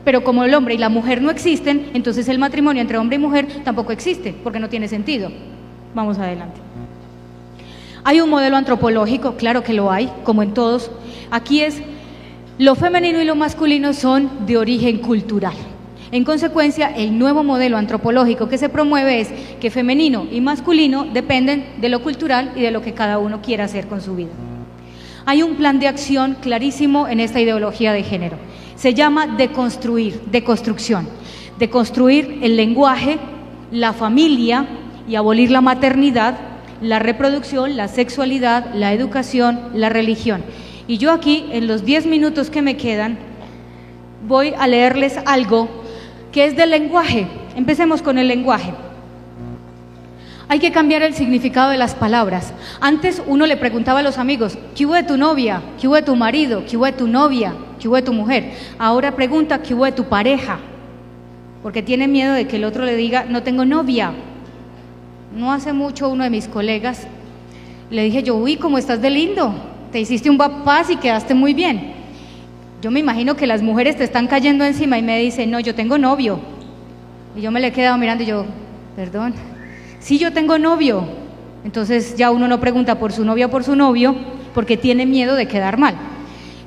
Pero como el hombre y la mujer no existen, entonces el matrimonio entre hombre y mujer tampoco existe, porque no tiene sentido. Vamos adelante. ¿Hay un modelo antropológico? Claro que lo hay, como en todos. Aquí es, lo femenino y lo masculino son de origen cultural. En consecuencia, el nuevo modelo antropológico que se promueve es que femenino y masculino dependen de lo cultural y de lo que cada uno quiera hacer con su vida. Hay un plan de acción clarísimo en esta ideología de género. Se llama deconstrucción. Deconstruir el lenguaje, la familia y abolir la maternidad, la reproducción, la sexualidad, la educación, la religión. Y yo aquí, en los 10 minutos que me quedan, voy a leerles algo que es del lenguaje. Empecemos con el lenguaje. Hay que cambiar el significado de las palabras. Antes uno le preguntaba a los amigos, ¿qué hubo de tu novia? ¿Qué hubo de tu marido? ¿Qué hubo de tu novia? ¿Qué hubo de tu mujer? Ahora pregunta, ¿qué hubo de tu pareja? Porque tiene miedo de que el otro le diga, no tengo novia. No hace mucho uno de mis colegas, le dije yo, uy, ¿cómo estás de lindo? Te hiciste un bypass y quedaste muy bien. Yo me imagino que las mujeres te están cayendo encima y me dicen, no, yo tengo novio. Y yo me le he quedado mirando y yo, perdón, sí, yo tengo novio. Entonces ya uno no pregunta por su novia o por su novio porque tiene miedo de quedar mal.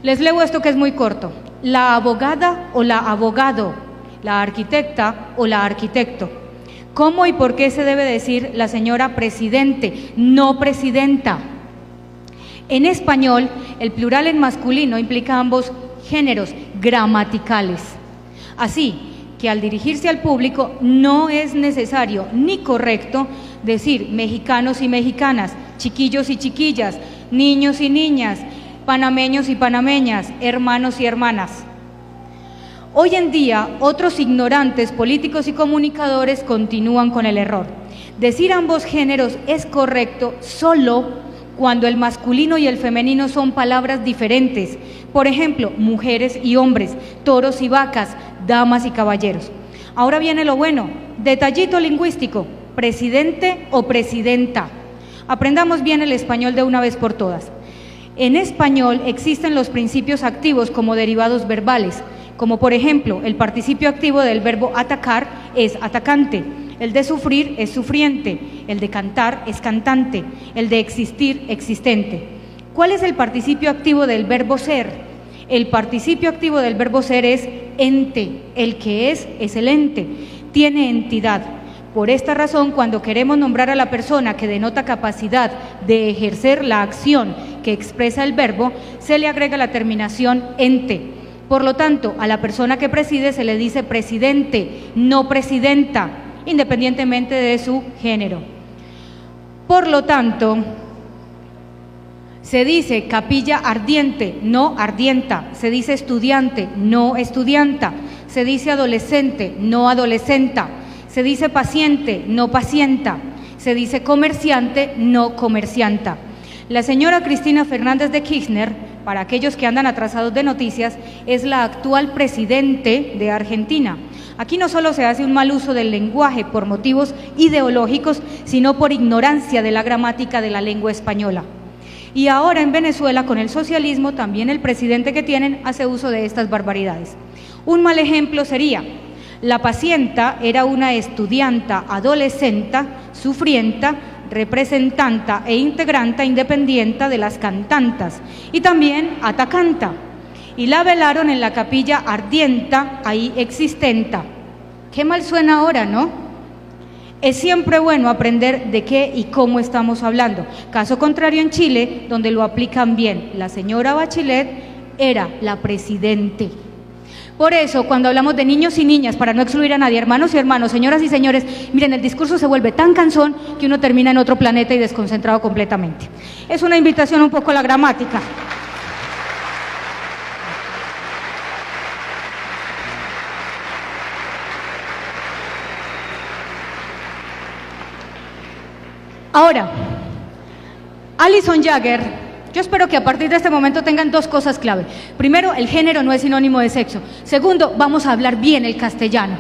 Les leo esto que es muy corto. La abogada o la abogado, la arquitecta o la arquitecto. ¿Cómo y por qué se debe decir la señora presidente, no presidenta? En español, el plural en masculino implica ambos géneros gramaticales. Así que al dirigirse al público no es necesario ni correcto decir mexicanos y mexicanas, chiquillos y chiquillas, niños y niñas, panameños y panameñas, hermanos y hermanas. Hoy en día, otros ignorantes políticos y comunicadores continúan con el error. Decir ambos géneros es correcto solo cuando el masculino y el femenino son palabras diferentes. Por ejemplo, mujeres y hombres, toros y vacas, damas y caballeros. Ahora viene lo bueno, detallito lingüístico, presidente o presidenta. Aprendamos bien el español de una vez por todas. En español existen los principios activos como derivados verbales, como por ejemplo, el participio activo del verbo atacar es atacante, el de sufrir es sufriente, el de cantar es cantante, el de existir, existente. ¿Cuál es el participio activo del verbo ser? El participio activo del verbo ser es ente, el que es el ente, tiene entidad. Por esta razón, cuando queremos nombrar a la persona que denota capacidad de ejercer la acción que expresa el verbo, se le agrega la terminación ente. Por lo tanto, a la persona que preside se le dice presidente, no presidenta, independientemente de su género. Por lo tanto, se dice capilla ardiente, no ardienta, se dice estudiante, no estudianta, se dice adolescente, no adolescenta, se dice paciente, no pacienta, se dice comerciante, no comercianta. La señora Cristina Fernández de Kirchner para aquellos que andan atrasados de noticias, es la actual presidente de Argentina. Aquí no solo se hace un mal uso del lenguaje por motivos ideológicos, sino por ignorancia de la gramática de la lengua española. Y ahora en Venezuela, con el socialismo, también el presidente que tienen hace uso de estas barbaridades. Un mal ejemplo sería: la pacienta era una estudianta adolescenta, sufrienta, representanta e integranta independiente de las cantantas, y también atacanta, y la velaron en la capilla ardienta, ahí existenta. Qué mal suena ahora, ¿no? Es siempre bueno aprender de qué y cómo estamos hablando. Caso contrario en Chile, donde lo aplican bien. La señora Bachelet era la presidente. Por eso, cuando hablamos de niños y niñas, para no excluir a nadie, hermanos y hermanas, señoras y señores, miren, el discurso se vuelve tan cansón que uno termina en otro planeta y desconcentrado completamente. Es una invitación un poco a la gramática. Ahora, Alison Jagger, yo espero que a partir de este momento tengan dos cosas clave. Primero, el género no es sinónimo de sexo. Segundo, vamos a hablar bien el castellano.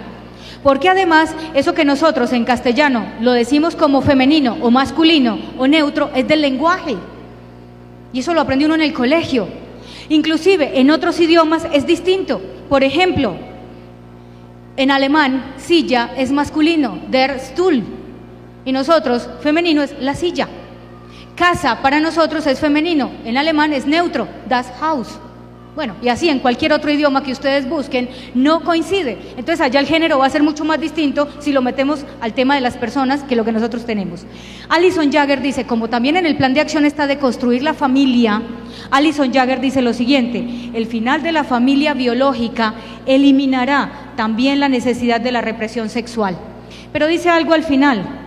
Porque además, eso que nosotros en castellano lo decimos como femenino o masculino o neutro, es del lenguaje. Y eso lo aprende uno en el colegio. Inclusive, en otros idiomas es distinto. Por ejemplo, en alemán, silla es masculino, der Stuhl. Y nosotros, femenino es la silla. Casa para nosotros es femenino, en alemán es neutro, das Haus. Bueno, y así en cualquier otro idioma que ustedes busquen, no coincide. Entonces allá el género va a ser mucho más distinto si lo metemos al tema de las personas que lo que nosotros tenemos. Alison Jagger dice, como también en el plan de acción está de construir la familia, Alison Jagger dice lo siguiente: el final de la familia biológica eliminará también la necesidad de la represión sexual. Pero dice algo al final: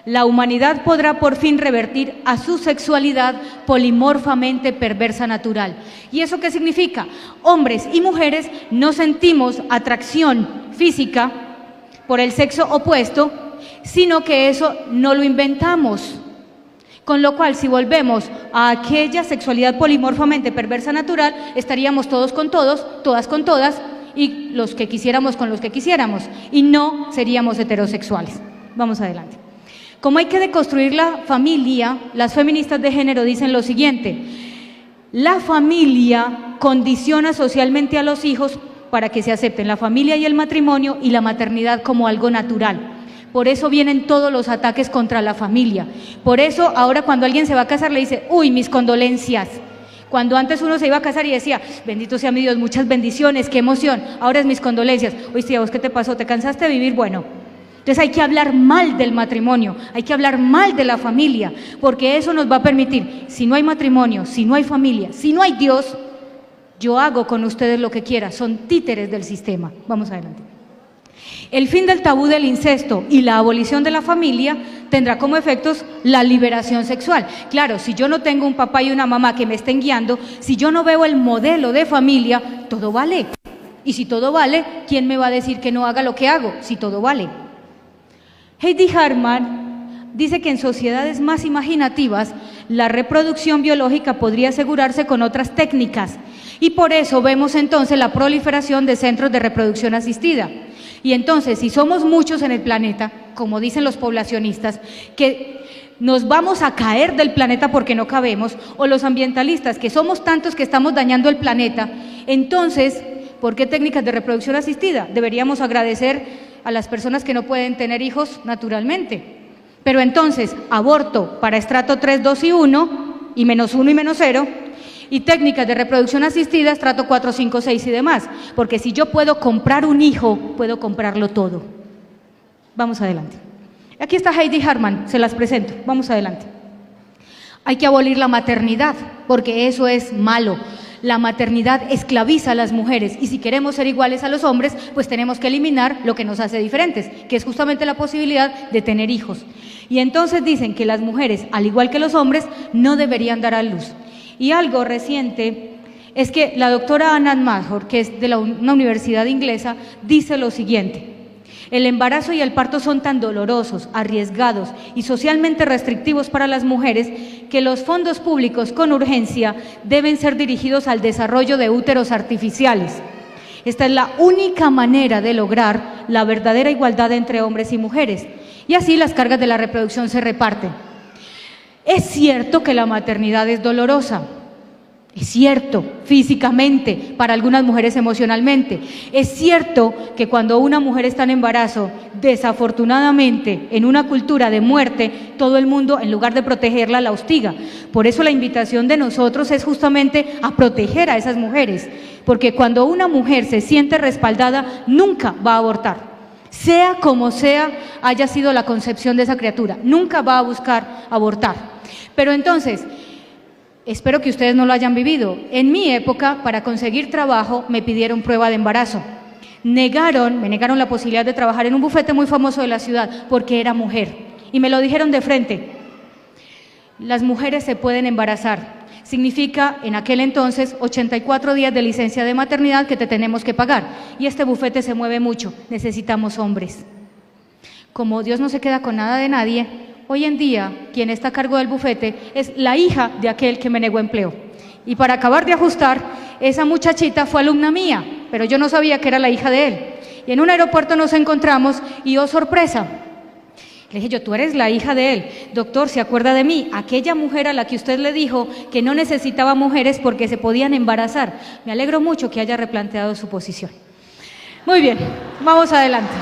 la humanidad podrá por fin revertir a su sexualidad polimorfamente perversa natural. ¿Y eso qué significa? Hombres y mujeres no sentimos atracción física por el sexo opuesto, sino que eso no lo inventamos. Con lo cual, si volvemos a aquella sexualidad polimorfamente perversa natural, estaríamos todos con todos, todas con todas, y los que quisiéramos con los que quisiéramos, y no seríamos heterosexuales. Vamos adelante. Como hay que deconstruir la familia, las feministas de género dicen lo siguiente: la familia condiciona socialmente a los hijos para que se acepten la familia y el matrimonio y la maternidad como algo natural. Por eso vienen todos los ataques contra la familia. Por eso ahora cuando alguien se va a casar le dice, uy, mis condolencias. Cuando antes uno se iba a casar y decía, bendito sea mi Dios, muchas bendiciones, qué emoción, ahora es mis condolencias. Oye, ¿a vos qué te pasó? ¿Te cansaste de vivir? Bueno. Entonces hay que hablar mal del matrimonio, hay que hablar mal de la familia, porque eso nos va a permitir, si no hay matrimonio, si no hay familia, si no hay Dios, yo hago con ustedes lo que quiera, son títeres del sistema. Vamos adelante. El fin del tabú del incesto y la abolición de la familia tendrá como efectos la liberación sexual. Claro, si yo no tengo un papá y una mamá que me estén guiando, si yo no veo el modelo de familia, todo vale. Y si todo vale, ¿quién me va a decir que no haga lo que hago? Si todo vale. Heidi Hartman dice que en sociedades más imaginativas la reproducción biológica podría asegurarse con otras técnicas y por eso vemos entonces la proliferación de centros de reproducción asistida. Y entonces, si somos muchos en el planeta, como dicen los poblacionistas, que nos vamos a caer del planeta porque no cabemos, o los ambientalistas, que somos tantos que estamos dañando el planeta, entonces, ¿por qué técnicas de reproducción asistida? Deberíamos agradecer a las personas que no pueden tener hijos naturalmente. Pero entonces, aborto para estrato 3, 2 y 1, y -1 y -0, y técnicas de reproducción asistida, estrato 4, 5, 6 y demás. Porque si yo puedo comprar un hijo, puedo comprarlo todo. Vamos adelante. Aquí está Heidi Hartman, se las presento. Vamos adelante. Hay que abolir la maternidad, porque eso es malo. La maternidad esclaviza a las mujeres y si queremos ser iguales a los hombres, pues tenemos que eliminar lo que nos hace diferentes, que es justamente la posibilidad de tener hijos. Y entonces dicen que las mujeres, al igual que los hombres, no deberían dar a luz. Y algo reciente es que la doctora Anand Mahor, que es de una universidad inglesa, dice lo siguiente: El embarazo y el parto son tan dolorosos, arriesgados y socialmente restrictivos para las mujeres que los fondos públicos con urgencia deben ser dirigidos al desarrollo de úteros artificiales. Esta es la única manera de lograr la verdadera igualdad entre hombres y mujeres, y así las cargas de la reproducción se reparten. Es cierto que la maternidad es dolorosa. Es cierto, físicamente, para algunas mujeres emocionalmente. Es cierto que cuando una mujer está en embarazo, desafortunadamente, en una cultura de muerte, todo el mundo, en lugar de protegerla, la hostiga. Por eso la invitación de nosotros es justamente a proteger a esas mujeres, porque cuando una mujer se siente respaldada, nunca va a abortar. Sea como sea, haya sido la concepción de esa criatura, nunca va a buscar abortar. Pero entonces, espero que ustedes no lo hayan vivido. En mi época, para conseguir trabajo, me pidieron prueba de embarazo. Me negaron la posibilidad de trabajar en un bufete muy famoso de la ciudad porque era mujer. Y me lo dijeron de frente. Las mujeres se pueden embarazar. Significa, en aquel entonces, 84 días de licencia de maternidad que te tenemos que pagar. Y este bufete se mueve mucho. Necesitamos hombres. Como Dios no se queda con nada de nadie, hoy en día, quien está a cargo del bufete es la hija de aquel que me negó empleo. Y para acabar de ajustar, esa muchachita fue alumna mía, pero yo no sabía que era la hija de él. Y en un aeropuerto nos encontramos y, oh sorpresa, le dije yo, tú eres la hija de él. Doctor, ¿se acuerda de mí? Aquella mujer a la que usted le dijo que no necesitaba mujeres porque se podían embarazar. Me alegro mucho que haya replanteado su posición. Muy bien, vamos adelante.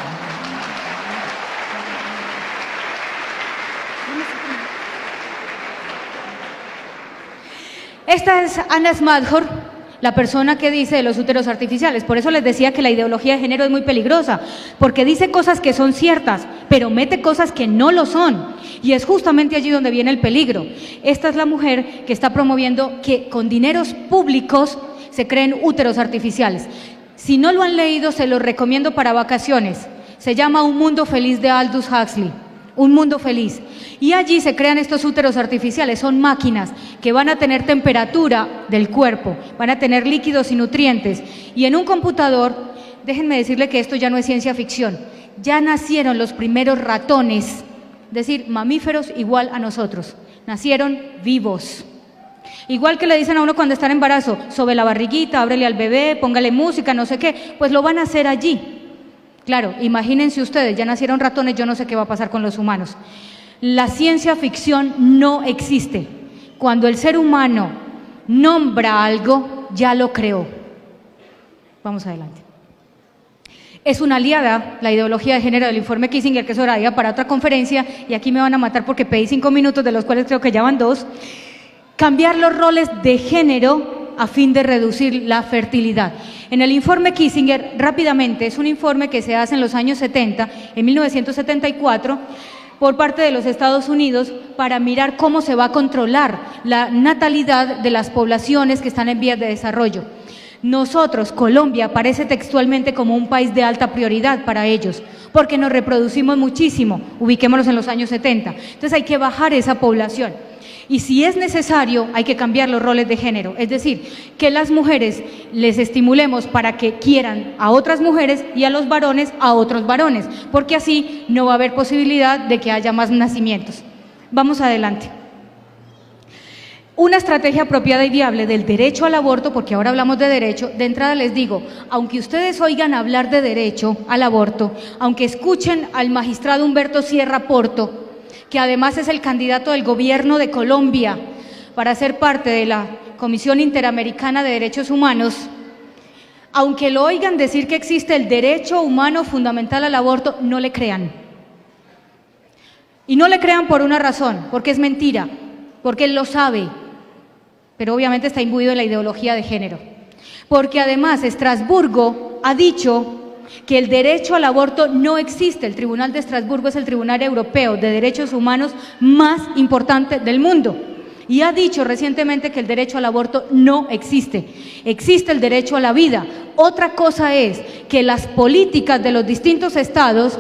Esta es Anna Smadhor, la persona que dice de los úteros artificiales. Por eso les decía que la ideología de género es muy peligrosa, porque dice cosas que son ciertas, pero mete cosas que no lo son. Y es justamente allí donde viene el peligro. Esta es la mujer que está promoviendo que con dineros públicos se creen úteros artificiales. Si no lo han leído, se los recomiendo para vacaciones. Se llama Un mundo feliz de Aldous Huxley. Un mundo feliz. Y allí se crean estos úteros artificiales, son máquinas que van a tener temperatura del cuerpo, van a tener líquidos y nutrientes. Y en un computador, déjenme decirle que esto ya no es ciencia ficción, ya nacieron los primeros ratones, es decir, mamíferos igual a nosotros, nacieron vivos. Igual que le dicen a uno cuando está en embarazo, sobre la barriguita, ábrele al bebé, póngale música, no sé qué, pues lo van a hacer allí. Claro, imagínense ustedes, ya nacieron ratones, yo no sé qué va a pasar con los humanos. La ciencia ficción no existe. Cuando el ser humano nombra algo, ya lo creó. Vamos adelante. Es una aliada, la ideología de género del informe Kissinger, que es horaria para otra conferencia, y aquí me van a matar porque pedí 5 minutos, de los cuales creo que ya van 2. Cambiar los roles de género a fin de reducir la fertilidad. En el informe Kissinger, rápidamente, es un informe que se hace en los años 70, en 1974, por parte de los Estados Unidos para mirar cómo se va a controlar la natalidad de las poblaciones que están en vías de desarrollo. Nosotros, Colombia, aparece textualmente como un país de alta prioridad para ellos, porque nos reproducimos muchísimo, ubiquémonos en los años 70. Entonces hay que bajar esa población. Y si es necesario, hay que cambiar los roles de género, es decir, que las mujeres les estimulemos para que quieran a otras mujeres y a los varones a otros varones, porque así no va a haber posibilidad de que haya más nacimientos. Vamos adelante. Una estrategia apropiada y viable del derecho al aborto, porque ahora hablamos de derecho, de entrada les digo, aunque ustedes oigan hablar de derecho al aborto, aunque escuchen al magistrado Humberto Sierra Porto, que además es el candidato del gobierno de Colombia para ser parte de la Comisión Interamericana de Derechos Humanos, aunque lo oigan decir que existe el derecho humano fundamental al aborto, no le crean. Y no le crean por una razón, porque es mentira, porque él lo sabe, pero obviamente está imbuido en la ideología de género. Porque además Estrasburgo ha dicho que el derecho al aborto no existe. El Tribunal de Estrasburgo es el Tribunal Europeo de Derechos Humanos más importante del mundo. Y ha dicho recientemente que el derecho al aborto no existe. Existe el derecho a la vida. Otra cosa es que las políticas de los distintos estados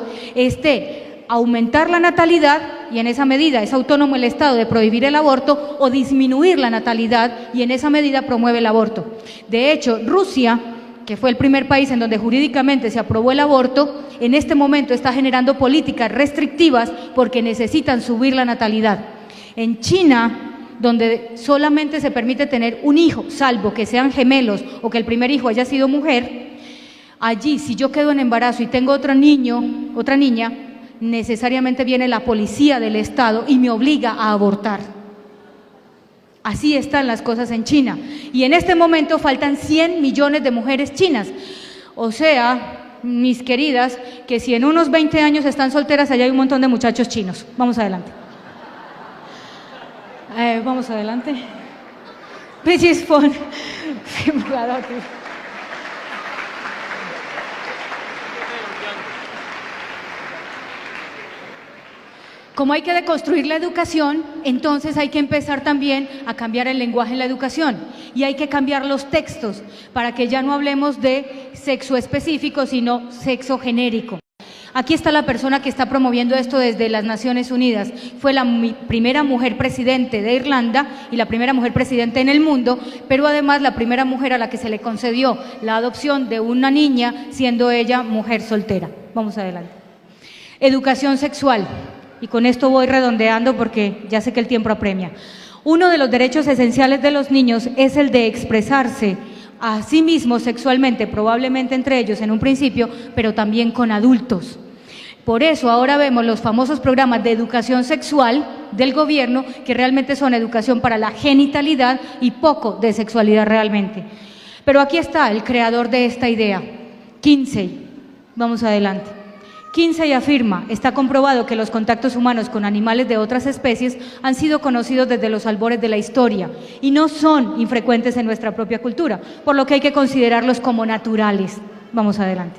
aumentar la natalidad, y en esa medida es autónomo el Estado de prohibir el aborto, o disminuir la natalidad y en esa medida promueve el aborto. De hecho, Rusia, que fue el primer país en donde jurídicamente se aprobó el aborto, en este momento está generando políticas restrictivas porque necesitan subir la natalidad. En China, donde solamente se permite tener un hijo, salvo que sean gemelos o que el primer hijo haya sido mujer, allí si yo quedo en embarazo y tengo otro niño, otra niña, necesariamente viene la policía del Estado y me obliga a abortar. Así están las cosas en China. Y en este momento faltan 100 millones de mujeres chinas. O sea, mis queridas, que si en unos 20 años están solteras, allá hay un montón de muchachos chinos. Vamos adelante. Vamos adelante. Please phone. Como hay que deconstruir la educación, entonces hay que empezar también a cambiar el lenguaje en la educación y hay que cambiar los textos para que ya no hablemos de sexo específico, sino sexo genérico. Aquí está la persona que está promoviendo esto desde las Naciones Unidas. Fue la primera mujer presidente de Irlanda y la primera mujer presidente en el mundo, pero además la primera mujer a la que se le concedió la adopción de una niña, siendo ella mujer soltera. Vamos adelante. Educación sexual. Y con esto voy redondeando porque ya sé que el tiempo apremia. Uno de los derechos esenciales de los niños es el de expresarse a sí mismos sexualmente, probablemente entre ellos en un principio, pero también con adultos. Por eso ahora vemos los famosos programas de educación sexual del gobierno, que realmente son educación para la genitalidad y poco de sexualidad realmente. Pero aquí está el creador de esta idea, Kinsey. Vamos adelante. Kinsey afirma, está comprobado que los contactos humanos con animales de otras especies han sido conocidos desde los albores de la historia y no son infrecuentes en nuestra propia cultura, por lo que hay que considerarlos como naturales. Vamos adelante.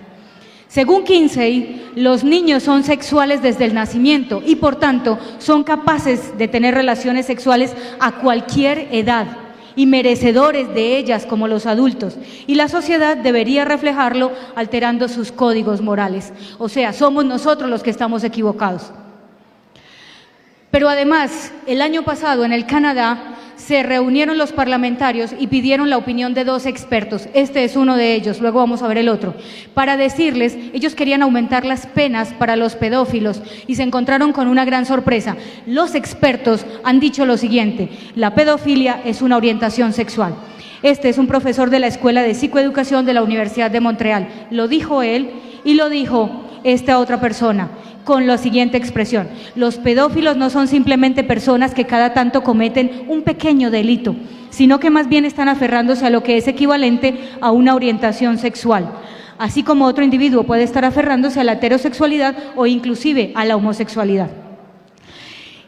Según Kinsey, los niños son sexuales desde el nacimiento y por tanto son capaces de tener relaciones sexuales a cualquier edad y merecedores de ellas como los adultos, y la sociedad debería reflejarlo alterando sus códigos morales. O sea, somos nosotros los que estamos equivocados. Pero además, el año pasado en el Canadá se reunieron los parlamentarios y pidieron la opinión de 2 expertos, este es uno de ellos, luego vamos a ver el otro, para decirles, ellos querían aumentar las penas para los pedófilos y se encontraron con una gran sorpresa. Los expertos han dicho lo siguiente: la pedofilia es una orientación sexual. Este es un profesor de la Escuela de Psicoeducación de la Universidad de Montreal, lo dijo él y lo dijo esta otra persona, con la siguiente expresión: los pedófilos no son simplemente personas que cada tanto cometen un pequeño delito, sino que más bien están aferrándose a lo que es equivalente a una orientación sexual, así como otro individuo puede estar aferrándose a la heterosexualidad o inclusive a la homosexualidad.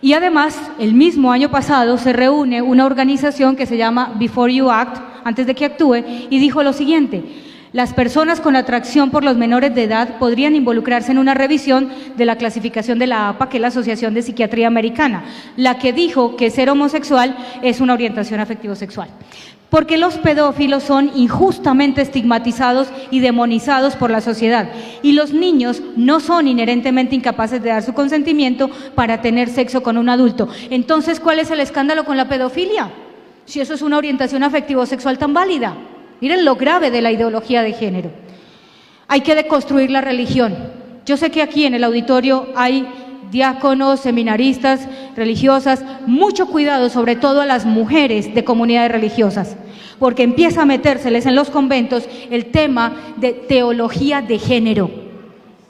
Y además, el mismo año pasado se reúne una organización que se llama Before You Act, antes de que actúe, y dijo lo siguiente: las personas con atracción por los menores de edad podrían involucrarse en una revisión de la clasificación de la APA, que es la Asociación de Psiquiatría Americana, la que dijo que ser homosexual es una orientación afectivo-sexual. Porque los pedófilos son injustamente estigmatizados y demonizados por la sociedad, y los niños no son inherentemente incapaces de dar su consentimiento para tener sexo con un adulto. Entonces, ¿cuál es el escándalo con la pedofilia? Si eso es una orientación afectivo-sexual tan válida. Miren lo grave de la ideología de género. Hay que deconstruir la religión. Yo sé que aquí en el auditorio hay diáconos, seminaristas, religiosas. Mucho cuidado, sobre todo a las mujeres de comunidades religiosas, porque empieza a metérseles en los conventos el tema de teología de género.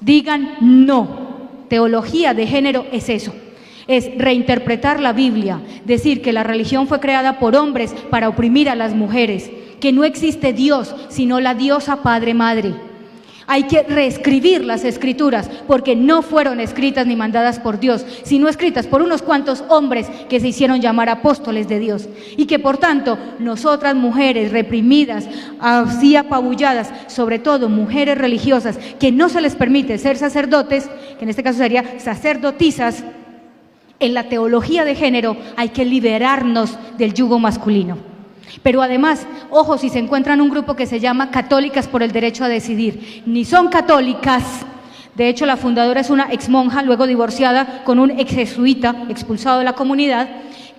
Digan no. Teología de género es eso. Es reinterpretar la Biblia, decir que la religión fue creada por hombres para oprimir a las mujeres, que no existe Dios, sino la diosa Padre Madre. Hay que reescribir las escrituras, porque no fueron escritas ni mandadas por Dios, sino escritas por unos cuantos hombres que se hicieron llamar apóstoles de Dios, y que por tanto nosotras mujeres reprimidas, así apabulladas, sobre todo mujeres religiosas que no se les permite ser sacerdotes, que en este caso sería sacerdotisas, en la teología de género hay que liberarnos del yugo masculino. Pero además, ojo, si se encuentran un grupo que se llama Católicas por el Derecho a Decidir, ni son católicas. De hecho, la fundadora es una exmonja, luego divorciada, con un ex jesuita expulsado de la comunidad,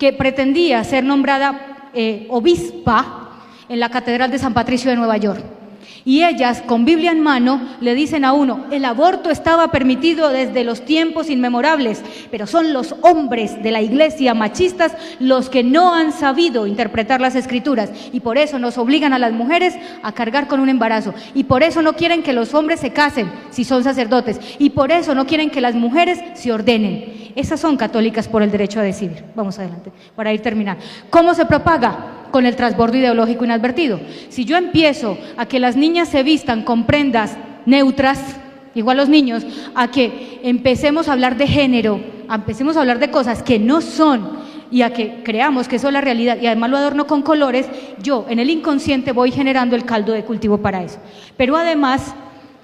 que pretendía ser nombrada obispa en la Catedral de San Patricio de Nueva York. Y ellas, con Biblia en mano, le dicen a uno, el aborto estaba permitido desde los tiempos inmemorables, pero son los hombres de la iglesia machistas los que no han sabido interpretar las escrituras y por eso nos obligan a las mujeres a cargar con un embarazo y por eso no quieren que los hombres se casen si son sacerdotes y por eso no quieren que las mujeres se ordenen. Esas son católicas por el derecho a decidir. Vamos adelante, para ir terminando. ¿Cómo se propaga? Con el transbordo ideológico inadvertido. Si yo empiezo a que las niñas se vistan con prendas neutras, igual los niños, a que empecemos a hablar de género, empecemos a hablar de cosas que no son y a que creamos que eso es la realidad y además lo adorno con colores, yo en el inconsciente voy generando el caldo de cultivo para eso. Pero además,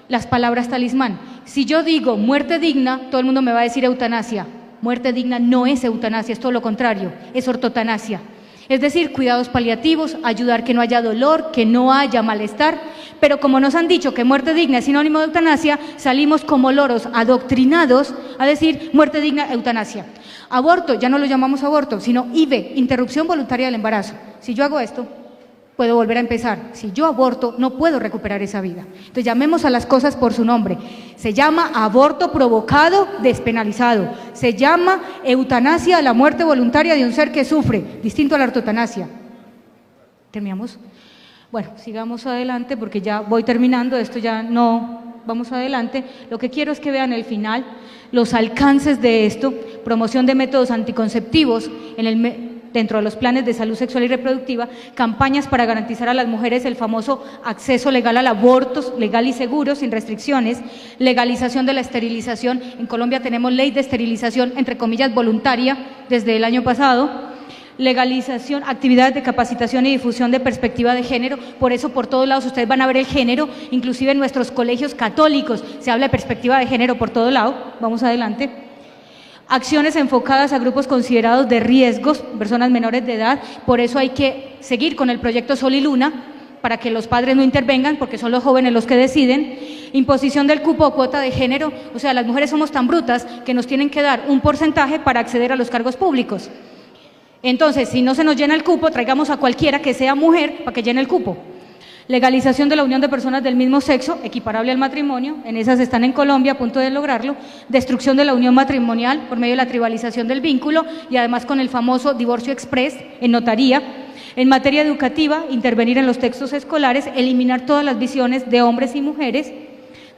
las palabras talismán. Si yo digo muerte digna, todo el mundo me va a decir eutanasia. Muerte digna no es eutanasia, es todo lo contrario, es ortotanasia. Es decir, cuidados paliativos, ayudar que no haya dolor, que no haya malestar, pero como nos han dicho que muerte digna es sinónimo de eutanasia, salimos como loros adoctrinados a decir muerte digna, eutanasia. Aborto, ya no lo llamamos aborto, sino IVE, interrupción voluntaria del embarazo. Si yo hago esto, puedo volver a empezar. Si yo aborto, no puedo recuperar esa vida. Entonces llamemos a las cosas por su nombre. Se llama aborto provocado, despenalizado. Se llama eutanasia a la muerte voluntaria de un ser que sufre, distinto a la ortotanasia. ¿Terminamos? Bueno, sigamos adelante porque ya voy terminando, esto ya no, vamos adelante. Lo que quiero es que vean el final, los alcances de esto, promoción de métodos anticonceptivos dentro de los planes de salud sexual y reproductiva, campañas para garantizar a las mujeres el famoso acceso legal al aborto, legal y seguro, sin restricciones, legalización de la esterilización. En Colombia tenemos ley de esterilización, entre comillas, voluntaria, desde el año pasado. Legalización, actividades de capacitación y difusión de perspectiva de género, por eso por todos lados ustedes van a ver el género, inclusive en nuestros colegios católicos se habla de perspectiva de género por todo lado. Vamos adelante. Acciones enfocadas a grupos considerados de riesgos, personas menores de edad, por eso hay que seguir con el proyecto Sol y Luna, para que los padres no intervengan, porque son los jóvenes los que deciden. Imposición del cupo o cuota de género, o sea, las mujeres somos tan brutas que nos tienen que dar un porcentaje para acceder a los cargos públicos. Entonces, si no se nos llena el cupo, traigamos a cualquiera que sea mujer para que llene el cupo. Legalización de la unión de personas del mismo sexo, equiparable al matrimonio, en esas están en Colombia a punto de lograrlo. Destrucción de la unión matrimonial por medio de la tribalización del vínculo y además con el famoso divorcio express en notaría. En materia educativa, intervenir en los textos escolares, eliminar todas las visiones de hombres y mujeres.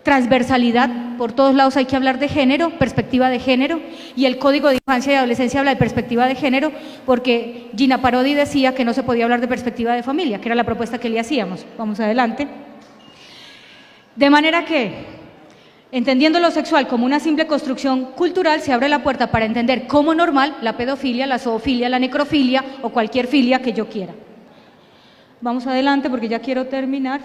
Transversalidad, por todos lados hay que hablar de género, perspectiva de género, y el Código de Infancia y Adolescencia habla de perspectiva de género, porque Gina Parodi decía que no se podía hablar de perspectiva de familia, que era la propuesta que le hacíamos. Vamos adelante. De manera que, entendiendo lo sexual como una simple construcción cultural, se abre la puerta para entender como normal la pedofilia, la zoofilia, la necrofilia o cualquier filia que yo quiera. Vamos adelante porque ya quiero terminar.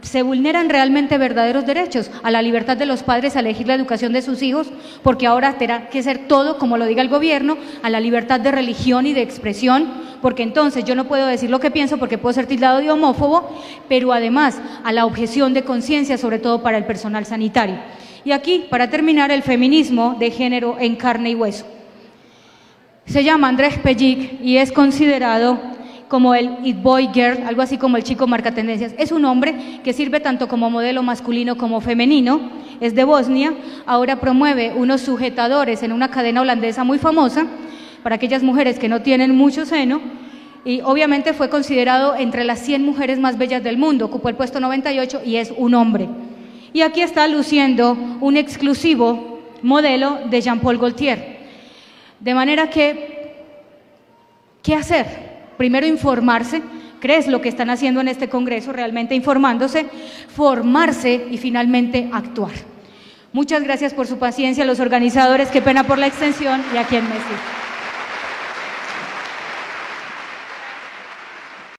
Se vulneran realmente verdaderos derechos a la libertad de los padres a elegir la educación de sus hijos, porque ahora tendrá que ser todo como lo diga el gobierno, a la libertad de religión y de expresión, porque entonces yo no puedo decir lo que pienso porque puedo ser tildado de homófobo, pero además a la objeción de conciencia, sobre todo para el personal sanitario. Y aquí, para terminar, el feminismo de género en carne y hueso. Se llama Andrés Pellic y es considerado como el It Boy Girl, algo así como el chico marca tendencias. Es un hombre que sirve tanto como modelo masculino como femenino, es de Bosnia, ahora promueve unos sujetadores en una cadena holandesa muy famosa para aquellas mujeres que no tienen mucho seno, y obviamente fue considerado entre las 100 mujeres más bellas del mundo, ocupó el puesto 98 y es un hombre. Y aquí está luciendo un exclusivo modelo de Jean-Paul Gaultier. De manera que, ¿qué hacer? Primero informarse, ¿crees lo que están haciendo en este congreso? Realmente informándose, formarse y finalmente actuar. Muchas gracias por su paciencia, los organizadores, qué pena por la extensión y a quien me sigue.